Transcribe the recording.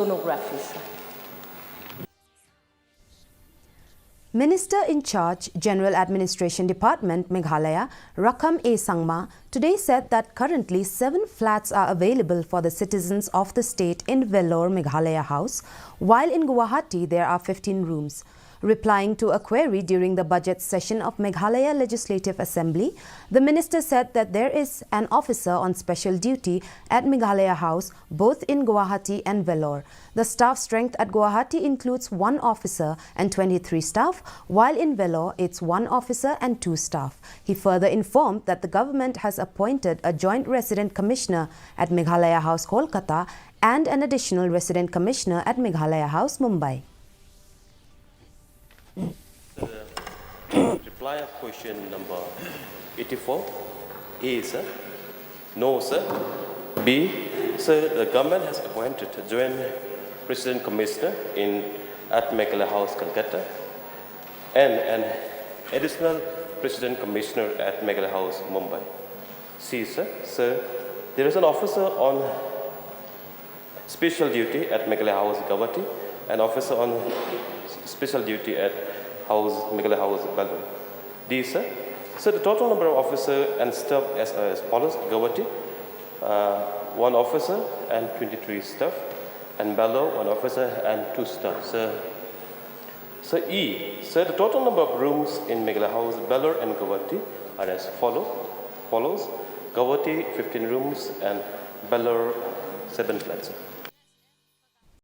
sonography. Minister in charge, General Administration Department, Meghalaya, Rakkam A. Sangma, today said that currently 7 flats are available for the citizens of the state in Vellore, Meghalaya House, while in Guwahati there are 15 rooms. Replying to a query during the budget session of Meghalaya Legislative Assembly, the minister said that there is an officer on special duty at Meghalaya House, both in Guwahati and Vellore. The staff strength at Guwahati includes 1 officer and 23 staff, while in Vellore it's 1 officer and 2 staff. He further informed that the government has appointed a joint resident commissioner at Meghalaya House, Kolkata, and an additional resident commissioner at Meghalaya House, Mumbai. Reply of question number 84. A, sir. No, sir. B, sir, the government has appointed a joint resident commissioner at Meghalaya House, Calcutta, and an additional resident commissioner at Meghalaya House, Mumbai. C, sir. Sir, there is an officer on special duty at Meghalaya House, Guwahati, an officer on special duty at Meghalaya House, Vellore. D, sir. So the total number of officers and staff as follows: Guwahati, 1 officer and 23 staff, and Vellore, 1 officer and 2 staff. So E, sir, the total number of rooms in Meghalaya House, Vellore, and Guwahati are as follows: Guwahati 15 rooms and Vellore 7 flats.